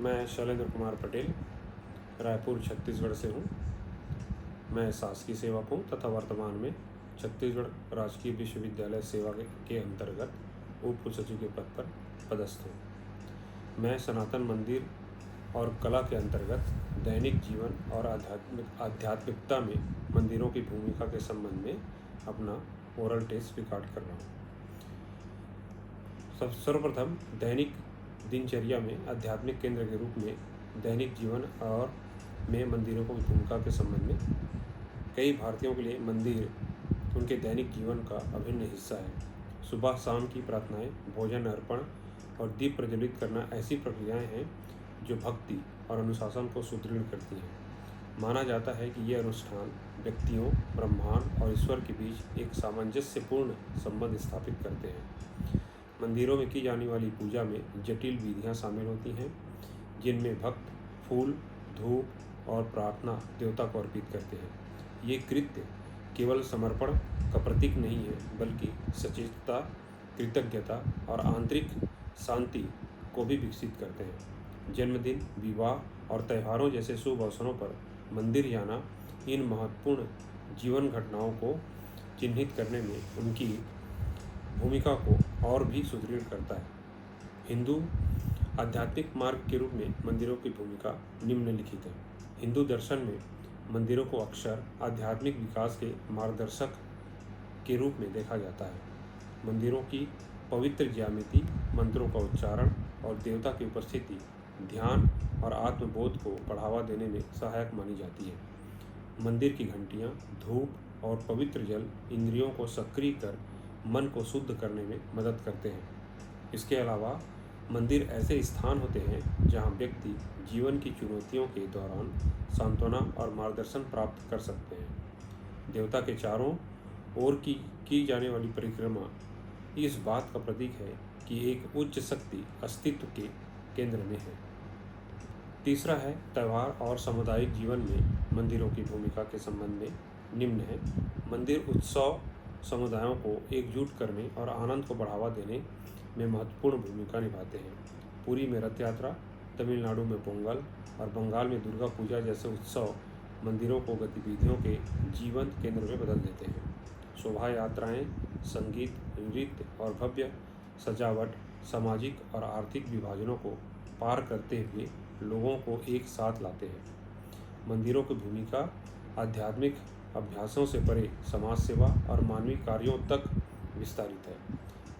मैं शैलेंद्र कुमार पटेल रायपुर छत्तीसगढ़ से हूँ। मैं शासकीय सेवक हूँ तथा वर्तमान में छत्तीसगढ़ राजकीय विश्वविद्यालय सेवा के अंतर्गत उप कुलसचिव के पद पर पदस्थ हूँ। मैं सनातन मंदिर और कला के अंतर्गत दैनिक जीवन और आध्यात्मिकता में मंदिरों की भूमिका के संबंध में अपना ओरल टेस्ट रिकॉर्ड कर रहा हूँ। सर्वप्रथम दैनिक दिनचर्या में आध्यात्मिक केंद्र के रूप में दैनिक जीवन और में मंदिरों की भूमिका के संबंध में कई भारतीयों के लिए मंदिर उनके दैनिक जीवन का अभिन्न हिस्सा है। सुबह शाम की प्रार्थनाएं, भोजन अर्पण और दीप प्रज्वलित करना ऐसी प्रक्रियाएं हैं जो भक्ति और अनुशासन को सुदृढ़ करती हैं। माना जाता है कि ये अनुष्ठान व्यक्तियों, ब्रह्मांड और ईश्वर के बीच एक सामंजस्यपूर्ण संबंध स्थापित करते हैं। मंदिरों में की जाने वाली पूजा में जटिल विधियां शामिल होती हैं, जिनमें भक्त फूल, धूप और प्रार्थना देवता को अर्पित करते हैं। ये कृत्य केवल समर्पण का प्रतीक नहीं है, बल्कि सचेतता, कृतज्ञता और आंतरिक शांति को भी विकसित करते हैं। जन्मदिन, विवाह और त्योहारों जैसे शुभ अवसरों पर मंदिर जाना इन महत्वपूर्ण जीवन घटनाओं को चिन्हित करने में उनकी भूमिका को और भी सुदृढ़ करता है। हिंदू आध्यात्मिक मार्ग के रूप में मंदिरों की भूमिका निम्नलिखित है। हिंदू दर्शन में मंदिरों को अक्सर आध्यात्मिक विकास के मार्गदर्शक के रूप में देखा जाता है। मंदिरों की पवित्र ज्यामिति, मंत्रों का उच्चारण और देवता की उपस्थिति ध्यान और आत्मबोध को बढ़ावा देने में सहायक मानी जाती है। मंदिर की घंटियाँ, धूप और पवित्र जल इंद्रियों को सक्रिय कर मन को शुद्ध करने में मदद करते हैं। इसके अलावा मंदिर ऐसे स्थान होते हैं जहां व्यक्ति जीवन की चुनौतियों के दौरान सांत्वना और मार्गदर्शन प्राप्त कर सकते हैं। देवता के चारों ओर की जाने वाली परिक्रमा इस बात का प्रतीक है कि एक उच्च शक्ति अस्तित्व के केंद्र में है। तीसरा है त्यौहार और सामुदायिक जीवन में मंदिरों की भूमिका के संबंध में निम्न है। मंदिर उत्सव समुदायों को एकजुट करने और आनंद को बढ़ावा देने में महत्वपूर्ण भूमिका निभाते हैं। पुरी में रथ यात्रा, तमिलनाडु में पोंगल और बंगाल में दुर्गा पूजा जैसे उत्सव मंदिरों को गतिविधियों के जीवंत केंद्र में बदल देते हैं। शोभा यात्राएँ, संगीत, नृत्य और भव्य सजावट सामाजिक और आर्थिक विभाजनों को पार करते हुए लोगों को एक साथ लाते हैं। मंदिरों की भूमिका आध्यात्मिक अभ्यासों से परे समाज सेवा और मानवीय कार्यों तक विस्तारित है।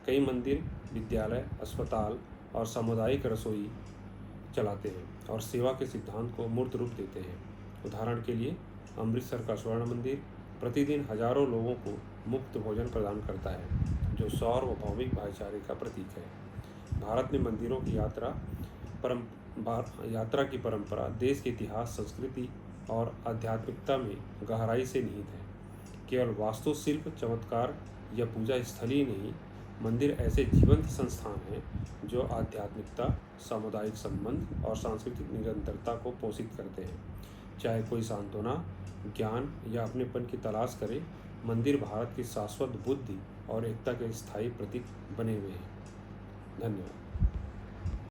कई मंदिर विद्यालय, अस्पताल और सामुदायिक रसोई चलाते हैं और सेवा के सिद्धांत को मूर्त रूप देते हैं। उदाहरण के लिए अमृतसर का स्वर्ण मंदिर प्रतिदिन हजारों लोगों को मुफ्त भोजन प्रदान करता है, जो सार्वभौमिक भाईचारे का प्रतीक है। भारत में मंदिरों की यात्रा की परंपरा देश के इतिहास, संस्कृति और आध्यात्मिकता में गहराई से निहित है। केवल वास्तुशिल्प, चमत्कार या पूजा स्थल ही नहीं, मंदिर ऐसे जीवंत संस्थान हैं जो आध्यात्मिकता, सामुदायिक संबंध और सांस्कृतिक निरंतरता को पोषित करते हैं। चाहे कोई सांत्वना, ज्ञान या अपनेपन की तलाश करे, मंदिर भारत की शाश्वत बुद्धि और एकता के स्थायी प्रतीक बने हुए हैं। धन्यवाद।